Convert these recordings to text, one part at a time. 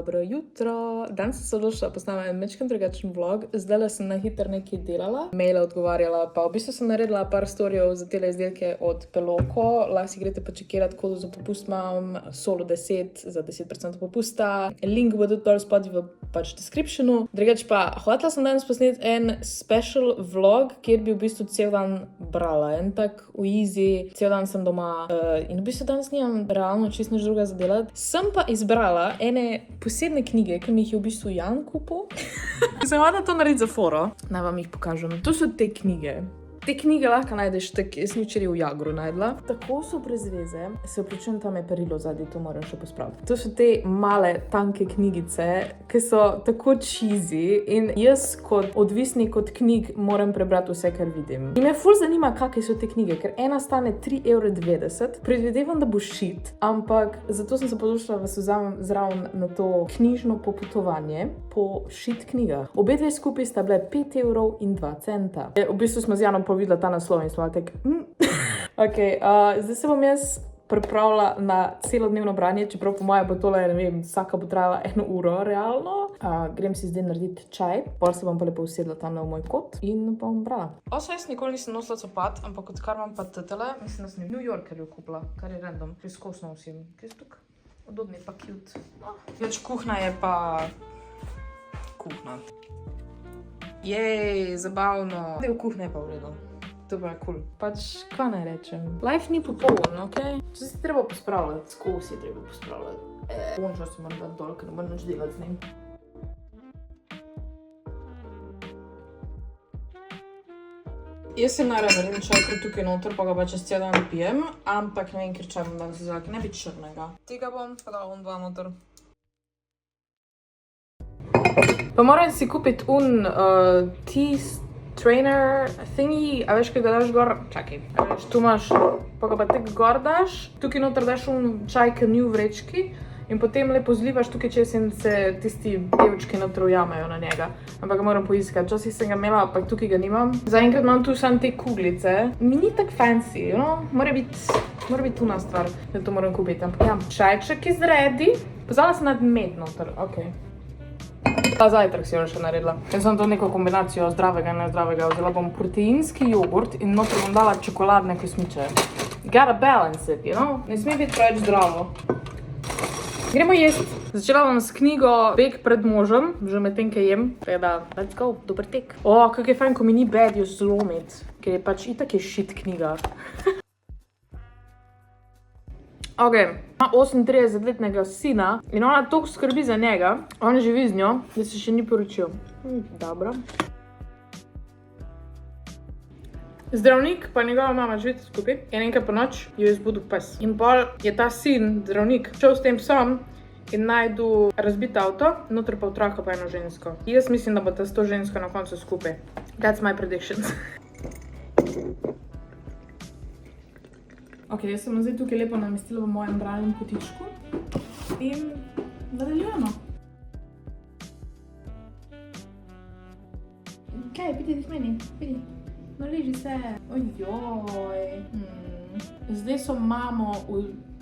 Dobro jutro. Danes sem se odločila posnamati en majčkeno drugačen vlog. Zdajle sem na hitro nekaj delala, maile odgovarjala, pa v bistvu sem naredila par storjev za tele izdelke od Peloko. Lahko si greste pa čekirati kodo za popust imam, solo 10 za 10% popusta. Link bo tudi dol spodaj v descriptionu. Drugače pa, hotela sem danes posneti en special vlog, kjer bi v bistvu cel dan brala. En tak easy, cel dan sem doma in v bistvu danes nimam realno čisto nič druga za delati. Sem pa izbrala ene posebne knjige, ki mi jih je v bistvu Jan kupil. Sem hotela to narediti za foro. Naj vam jih pokažem. To so te knjige. Te knjige lahko najdeš, jaz sem včeraj v Jagru najdla. Tako so prezveze, se opričujem, tam je perilo zadnji, to moram še pospraviti. To so te male, tanke knjigice, ki so tako cheesy in jaz kot odvisnik od knjig moram prebrati vse, kar vidim. In me ful zanima, kakve so te knjige, ker ena stane 3,90 €. Predvidevam, da bo shit, ampak zato sem se odločila, da se vzamem zraven na to knjižno popotovanje po shit knjigah. Obe dve skupaj sta bile 5,02 €. V bistvu smo z Janom videla ta naslov in smo tak, Ok, zdaj se bom jaz pripravila na celodnevno branje, čeprav po moje bo tole, ne vem, vsaka bo trajala 1 uro, realno. Grem si zdaj narediti čaj, pol se bom pa lepo usedla tam na moj kot in bom brala. Jaz nikoli nisem nosila copat, ampak odkar imam pa tetele, mislim, da sem v New Yorkerju kupila, kar je random, preizkos nosim. Kaj je tukaj? Udobni pa cute. Več kuhna je pa kuhna. Jej, zabavno. Del kuhne je pa v redu. To pa je cool. Pač, kaj naj rečem? Life ni popoln, okej? Če si treba pospravljati, skozi je treba pospravljati. Končno se moram dati dol, ker ne moram nič delati z njim. Jaz se najraje naredim čaj, ker tukaj noter, pa ga pa čez cel dan pijem, ampak ne vem, ker čaj bom danes vzela, ne bi črnega. Tega bom, pa da bom 2 noter. Pa moram si kupiti tea trainer thingy, a veš, kaj ga daš gor? Čakaj, a veš, tu imaš, pa ga pa tek gor daš, tukaj noter daš čaj, ki ni v vrečki in potem lepo zlivaš tukaj čez in se tisti pevčki noter ujamejo na njega. Ampak ga moram poiskati, včasih sem ga imela, ampak tukaj ga nimam. Zaenkrat imam tu samo te kuglice. Mi ni tak fancy, you know? Mora biti tuna stvar, da to moram kupiti. Ampak ja, čajček je zredi. Pozvala sem nad med noter, okej. Ta zajtrk si jo še naredila. Jaz sem to neko kombinacijo zdravega in nezdravega. Vzela bom proteinski jogurt in noter bom dala čokoladne kosmiče. Gotta balance it, you know? Ne sme biti preveč zdravo. Gremo jesti. Začela bom s knjigo Beg pred možem, že medtem, kaj jem. Tako da, let's go, dober tek. Kak je fajn, ko mi ni bad jo zlomiti, ker je pač itak je shit knjiga. Ok, ima 38-letnega sina in ona toliko skrbi za njega, on živi z njo, da se še ni poročil. Dobro. Zdravnik pa njegova mama živita skupaj in enkrat po noč jo je zbudil pes. In pol je ta sin, zdravnik, šel s tem psom in najdu razbit avto, noter pa otroka pa eno žensko. Jaz mislim, da bo ta s to žensko na koncu skupaj. That's my predictions. Ok, jaz sem zdaj tukaj lepo namestila v mojem bralnem kotičku in nadaljujemo. Kaj, pidi k meni, pidi. No, leži se. Ojoj. Zdaj so mamo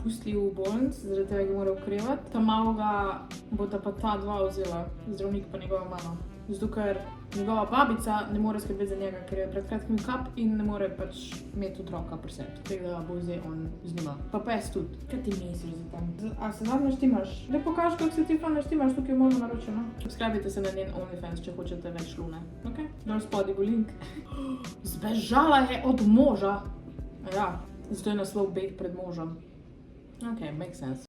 pustili v bolnici, zaradi tega ga mora okrevati. Ta malega bota pa ta dva vzela, zdravnik pa njegova mama. Zato, ker njegova babica ne more skrbeti za njega, ker je pred kratkim kap in ne more pač imeti otroka pri sebi. Tako da bo zdaj on z njima. Pa pes tudi. Kaj ti misliš za tam? A se zadnjo štimaš? Le pokaži, kako se ti fajn naštimaš, tukaj je mojno naročeno. Subscribite se na njen OnlyFans, če hočete več lune. Ok? Dol spodaj bo link. Zbežala je od moža. Ja, zato je naslov Beg pred možem. Ok, makes sense.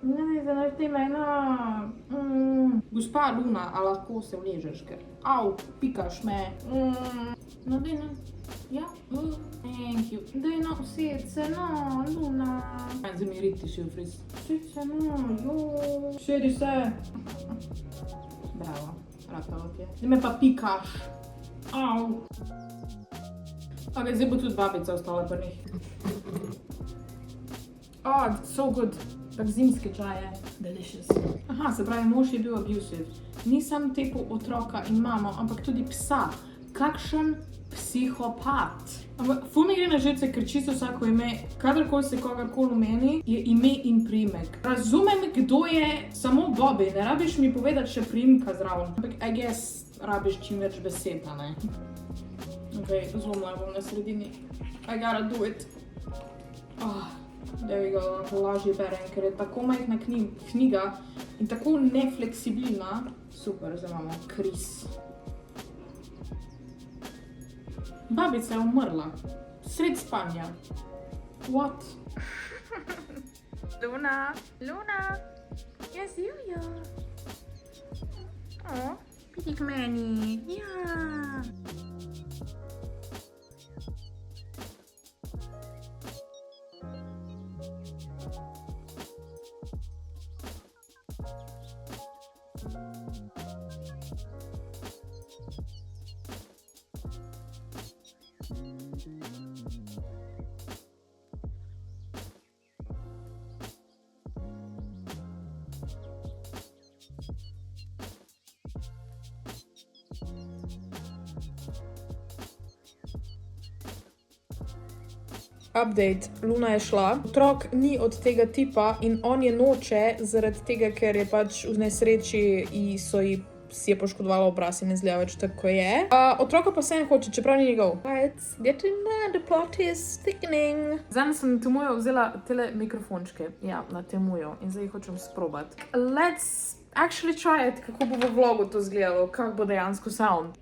Ne, da naštima ena. Gospa Luna, a lahko se vležeš, ker pikaš me. No, daj no. Ja, thank you. Daj no, used se, no, Luna. Zdaj mi riti še v friz. Used se, no, jo. Sedi se. Bravo, ratalo ti je. Zdaj me pa pikaš. Ok, zdaj bo tudi babica ostala pri njih. So good. Tak zimske čaje. Delicious. Aha, se pravi, mož je bil abusive. Nisem tepel otroka in mamo, ampak tudi psa. Kakšen Psihopat. Ampak ful mi gre na živce, ker čisto vsako ime, kadarkoli se kogarkoli omeni, je ime in priimek. Razumem, kdo je samo Bobby, ne rabiš mi povedati še priimka zraven. Ampak I guess rabiš čim več besed, ne? Ok, zlomila bom na sredini. I gotta do it. There we go, lahko lažje berem, ker je tako majhna knjiga in tako nefleksibilna. Super, zdaj imamo Kris. Babica je umrla. Sred spanja. What? Luna, jaz Julia. Pidi k meni. Ja. Update, Luna je šla. Otrok ni od tega tipa in on je noče zaradi tega, ker je pač v nesreči in si je poškodovala obraz in ne zgleda več tako je. Otroka pa se ne hoče, čeprav ni njegov. It's getting the plot is thickening. Zdaj sem na Temuju vzela tele mikrofončke. Ja, na Temuju. In zdaj jih hočem sprobati. Let's actually try it, kako bo v vlogu to izgledalo, kak bo dejansko sound.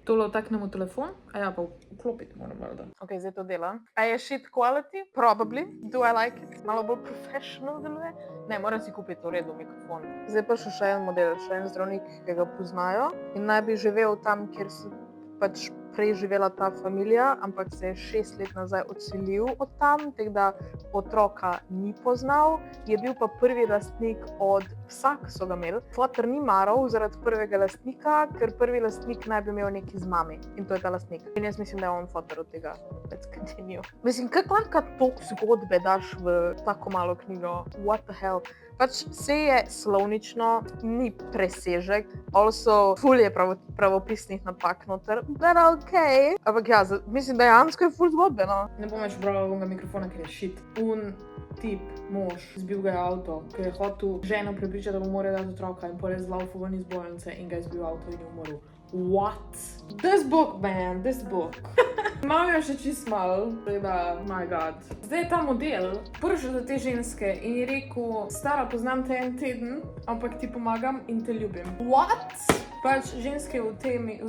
Tole vtaknemo telefon, a ja, pa vklopiti moram valjda. Ok, zdaj to dela. A je shit quality? Probably. Do I like it? Malo bolj professional deluje? Ne, moram si kupiti v redu mikrofon. Zdaj pa še en model, še en zdravnik, ki ga poznajo in naj bi živel tam, kjer se pač prej živela ta familija, ampak se je 6 let nazaj odselil od tam, tako da otroka ni poznal, je bil pa prvi lastnik od psa, ki so ga imeli. Foter ni maral zaradi prvega lastnika, ker prvi lastnik naj bi imel nekaj z mami in to je ta lastnik. In jaz mislim, da je on foter od tega. Let's continue. Mislim, kako lahko toliko zgodbe daš v tako malo knjigo? What the hell? Pač vse je slovnično, ni presežek, also ful je pravopisnih napak noter, but okay. Ampak ja, mislim, dejansko je ful zgodbe, no. Ne bom več brala ovega mikrofona, ker je shit. Tip, mož, zbil ga je avto, ker je hotel ženo prepričati, da mu mora dati otroka in pol je zlaufal ven iz bolnice in ga je zbil avto in je umrl. What? This book, man, this book. Malo je še čist malo, da, my god. Zdaj je ta model prišel do te ženske in je rekel, stara, poznam te en teden, ampak ti pomagam in te ljubim. What? Pač ženske v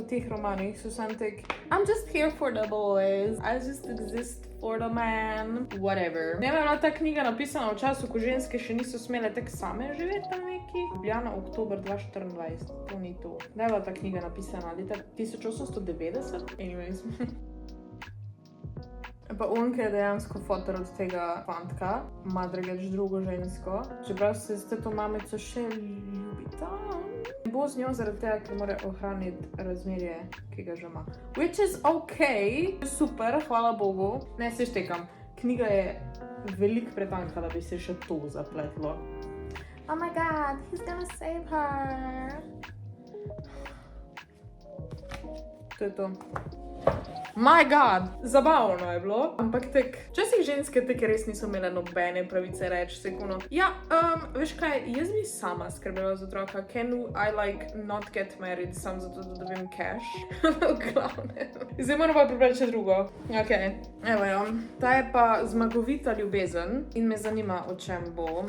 teh romanih so sam tak, I'm just here for the boys, I just exist for the man, whatever. Ne vem, ta knjiga napisana v času, ko ženske še niso smele tak same živeti tam neki. Ljubljana, oktober 2024, to ni to. Da je bila ta knjiga napisana leta 1890, anyways. Pa on, ki je dejansko fotor od tega fantka, ima drugač drugo žensko, čeprav se s to mamico še ljubita. Bo z njo zaradi tega, ker mora ohraniti razmerje, ki ga že ima. Which is okay, super, hvala Bogu. Ne, se štekam, knjiga je veliko pretanka, da bi se še to zapletlo. Oh my god, he's gonna save her. To je to. My god, zabavno je bilo, ampak tek, včasih ženske tek res niso imele nobene pravice reči, sekuno. Ja, veš kaj, jaz bi sama skrbela za otroka, can I like not get married sam zato, da dobim cash? V glavnem. Zdaj moram pa prebrati še drugo. Ok, evo jo, ta je pa Zmagovita ljubezen in me zanima, o čem bo.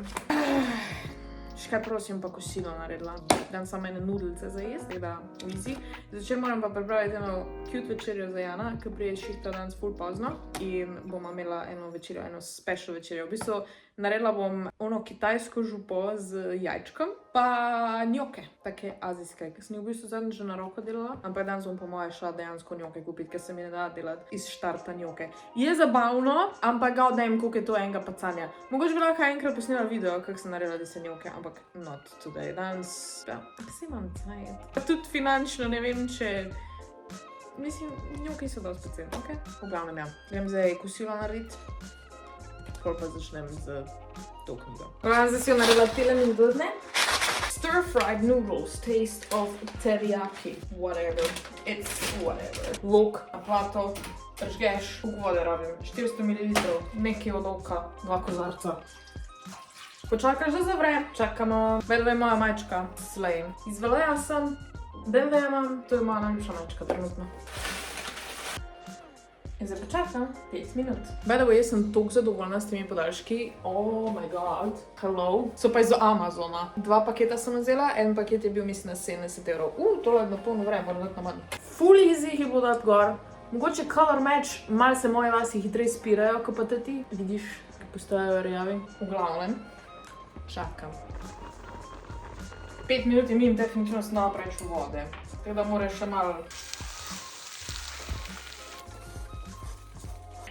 Še kaj prosim pa kosilo naredila. Dam samo ene nudelce za jesti, da easy. Začer moram pa pripraviti eno cute večerjo za Jana, ki prije šihta danes ful pozno in bomo imela eno večerjo, eno special večerjo. V bistvu naredila bom ono kitajsko župo z jajčkom, pa njoke, take azijske, ki sem jih v bistvu zadnjič že na roko delala, ampak danes bom po moje šla dejansko njoke kupiti, ker se mi ne da delati iz štarta njoke. Je zabavno, ampak ga oddajem, koliko je to enega pacanja. Mogoče bi lahko enkrat posnela video, kako sem naredila njoke, ampak not today. Danes, ja, se imam cajt. Pa tudi finančno ne vem, če... Mislim, njoki so dosti poceni, ok? V glavnem, ja. Grem zdaj kosilo narediti. Pol pa začnem z to knjigo. Zdaj si jo naredila tele nudle. Stir-fried noodles, taste of teriyaki, whatever. it's whatever. Lok, apato,ržgeš, koliko vode rabim, 400 ml, nekaj od oka, 2 kozarca. Počakaš, da zavre, čakamo, vedno je moja majčka, slej. Izveleja sem, BMW imam, to je moja najljubša majčka trenutno. In zdaj počakam 5 minut. By the way, jaz sem toliko zadovoljna s temi podaljški. Oh my god. Hello. So pa iz Amazona. 2 paketa sem vzela, en paket je bil mislim na 70 €. Tole je na polno vreme, moram dati na manj. Full easy jih bo dati gor. Mogoče color match, malo se moje lasi hitreje spirajo, ko pa ti vidiš, ki postajajo rjavi. V glavnem. Čakam. 5 minut je mim definitivno snova preveč vode. Tako da moraš še malo...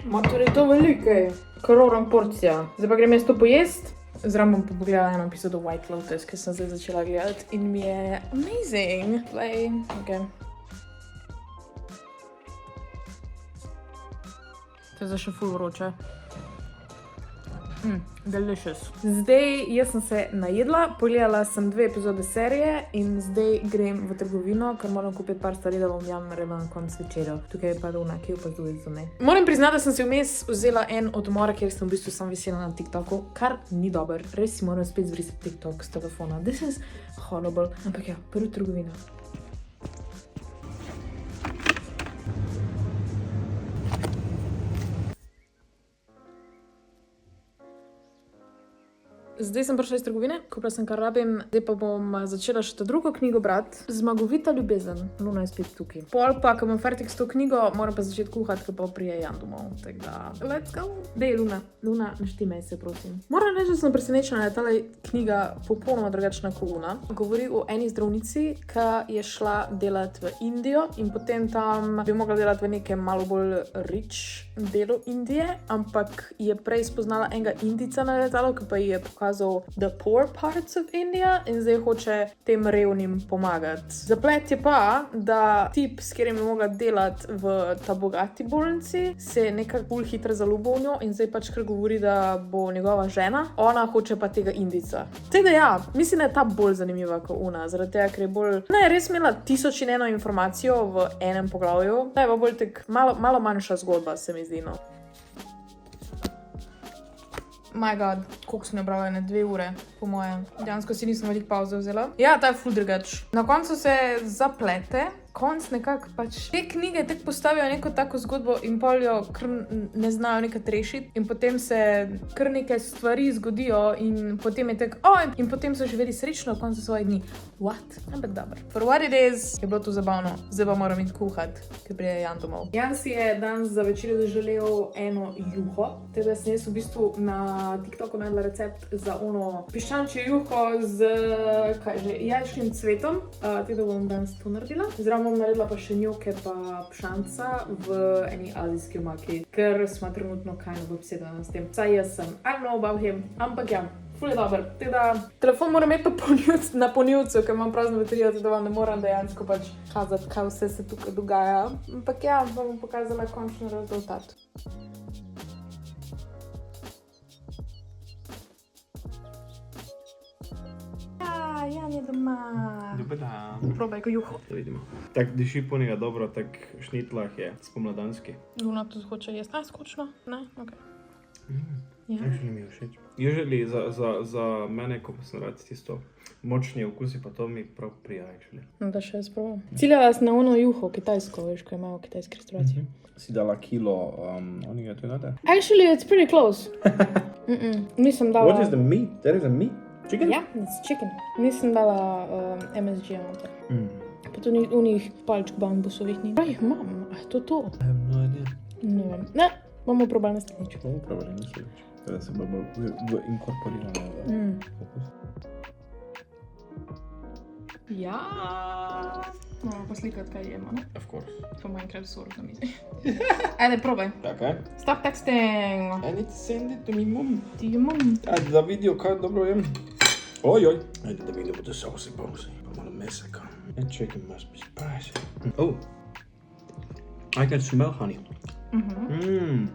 Torej, to velike, karoran porcija. Zdaj pa grem jaz to pojest. Zraven bom pa pogledala eno epizodo White Lotus, ki sem zdaj začela gledati in mi je amazing. Play, ok. To je zdaj še ful vroče. Delicious. Zdaj, jaz sem se najedla, pogledala sem 2 epizode serije in zdaj grem v trgovino, ker moram kupiti par stvari, da bom jam naredila na konc večerja. Tukaj je pa Luna, ki opazuje za me. Moram priznati, da sem si vmes vzela en odmor, ker sem v bistvu sam visela na TikToku, kar ni dober. Res si moram spet zbrisati TikTok s telefona. This is horrible. Ampak ja, prvi trgovina. Zdaj sem prišla iz trgovine, kupila sem kar rabim, zdaj pa bom začela še ta drugo knjigo brati. Zmagovita ljubezen. Luna je spet tukaj. Pol pa, ko bom fertik s to knjigo, moram pa začeti kuhati, ko pa prije Jan domov. Tako da, let's go! Dej, Luna, naštimej se, prosim. Moram reči, da sem presenečena, da je tale knjiga popolnoma drugačna kot Luna. Govori o eni zdravnici, ki je šla delati v Indijo in potem tam bi mogla delati v nekem malo bolj rich delu Indije, ampak je prej spoznala enega Indijca na letalu, ki pa ji je pokazal the poor parts of India in zdaj hoče tem revnim pomagati. Zaplet je pa, da tip, s katerim je mogla delati v ta bogati bolnici, se je nekako bolj hitro zaljubil v njo in zdaj pač kar govori, da bo njegova žena, ona hoče pa tega Indijca. Tako da ja, mislim, da je ta bolj zanimiva kot Una, zaradi tega, ker je bolj... Ne, res imela 1001 informacijo v enem poglavju, da je pa bolj tak malo manjša zgodba, se mi zdi, no. My god, koliko sem jo brala, 2 ure, po mojem. Dejansko si nisem veliko pauze vzela. Ja, ta je ful drugač. Na koncu se zaplete, konc nekako pač. Te knjige tek postavijo neko tako zgodbo in pol jo kar ne znajo nekaj rešiti in potem se kar neke stvari zgodijo in potem je tek, in potem so živeli srečno v koncu svojih dni. What? Ampak dobro. For what it is, je bilo to zabavno. Zdaj pa moram iti kuhati, ker prije Jan domov. Jan si je danes za večerjo zaželel eno juho, teda sem jaz v bistvu na TikToku najdela recept za ono piščančje juho z, jajčnim cvetom. Teda bom danes to naredila. Zraven bom naredila pa še njoke pa pšanca v eni azijski omaki, ker smo trenutno kind of obsedena s tem. Saj jaz sem, I don't know about him, ampak ja, ful je dober. Teda, telefon moram imeti na polnilcu, ker imam prazno baterijo, teda vam ne moram dejansko pač kazati, kaj vse se tukaj dogaja. Ampak ja, bom pokazala končni rezultat. Jan je doma. Dobar dan. Probaj ko juho. Da vidimo. Tak diši po njega dobro, tak šnitlah je spomladanski. Luna to hoče jesti. Skočno? Ne? Ok. Ja. Actually mi je všeč. Usually za mene, ko pa sem rad tisto močni okusi, pa to mi prav prija, actually. No, da še jaz probam. Ciljala si na ono juho, kitajsko, veš, ko imajo v kitajski restauraciji. Si dala kilo onega tunata? Actually, it's pretty close. Nisem dala... What is the meat? That is a meat? Chicken? Ja, it's chicken. Nisem dala MSG noter. Pa tudi unih palčk bambusovih ni. Aj, imam, a je to to? I have no idea. Ne vem. Ne, bomo probali naslednjič. Bomo probali naslednjič. Teda se bo inkorporirano v okus. Ja. Moramo poslikati, kaj jemo, ne? Of course. Pa Minecraft source na mizi. Ajde, probaj. Okay. Stop texting. I need to send it to my mom. Ti je mom. Ajde da vidio kaj dobro jem. Ojoj. Ajde da vidio bude sauce bozy. Pa malo mesa kan. That chicken must be spicy. Oh. I can smell honey.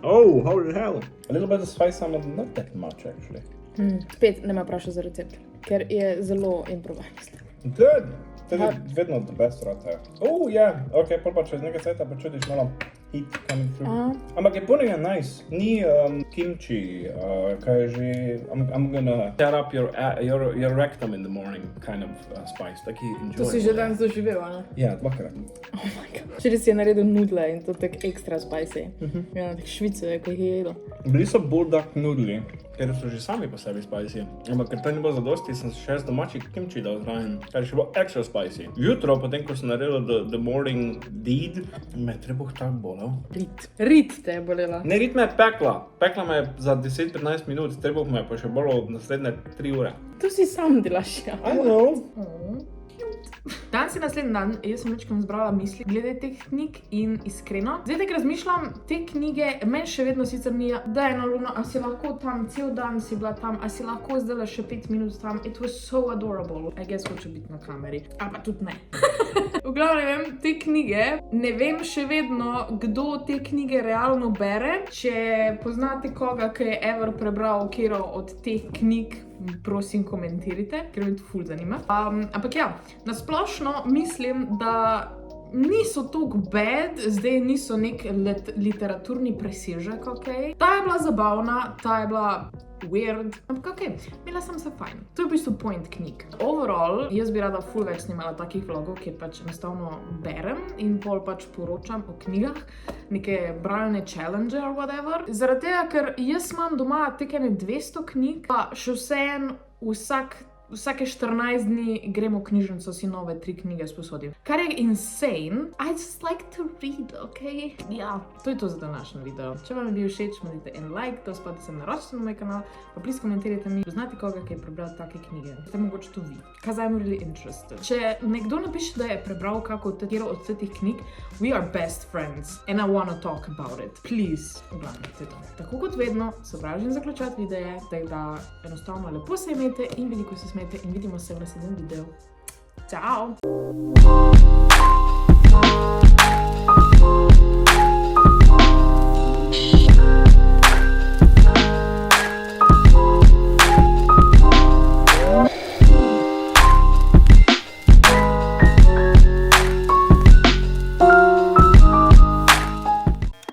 Oh, holy hell. A little bit of spice on it, not that much actually. Spet ne me vprašaj za recept, ker je zelo improviziran. Good. Tudi vedno the best rata. Ja, ok, pol pa čez nekaj cajta pa čudiš malo heat coming through. Ampak Japonija je nice. Ni kimchi, kaj je že, I'm gonna tear up your rectum in the morning kind of spice. Taki enjoy. To si že danes doživel, ne? Ja, dvakrat. Oh my god. Včeraj si je naredil nudle in to tak ekstra spicy. Ja, tak švice, ko jih je jedel. Bili so bulldog nudli, ker so že sami po sebi spicy. Ampak ker to ni bilo zadosti, sem še z domačih kimchi dal zraven, kar je še bilo extra spicy. Jutro, potem ko sem naredil the morning deed, me je trebuh tak bolel. Rit te je bolela. Ne, rit me je pekla. Pekla me je za 10-15 minut, trebuh me je pa še bolel naslednje 3 ure. To si sam delaš, ja. I know. Danes je naslednji dan, jaz sem večkrat zbrala misli glede teh knjig in iskreno. Zdaj tako razmišljam, te knjige, meni še vedno sicer ni, da je Luna, a si lahko tam, cel dan si bila tam, a si lahko zdaj še 5 minut tam. It was so adorable. I guess hoče biti na kameri, a pa tudi ne. V glavnem, te knjige, ne vem še vedno, kdo te knjige realno bere. Če poznate koga, ki je ever prebral katero od teh knjig, prosim komentirajte, ker me to ful zanima. Ampak ja, nasplošno mislim, da niso toliko bad, zdaj niso nek literaturni presežek, okej. Ta je bila zabavna, ta je bila weird, ampak okej, imela sem se fajn. To je v bistvu point knjig. Overall, jaz bi rada ful več snimala takih vlogov, kjer pač enostavno berem in pol pač poročam o knjigah, neke bralne challenge or whatever. Zaradi tega, ker jaz imam doma tekene 200 knjig, pa še vseeno vsake 14 dni gremo v knjižnico, si nove 3 knjige sposodim. Kar je insane. I just like to read, okay? Ja, to je to za današnji video. Če vam je bil všeč, naredite en like, to spate se naročite na moj kanal, pa please komentirajte mi, poznate koga, ki je prebral take knjige. Ste mogoče to vi. Cause I'm really interested. Če nekdo napiše, da je prebral kako od teh knjig, we are best friends and I wanna talk about it. Please, oblanite to. Tako kot vedno, sovražim zaključati videe, da enostavno lepo se imejte in veliko se smejte. In vidimo se v naslednjem videu. Ciao!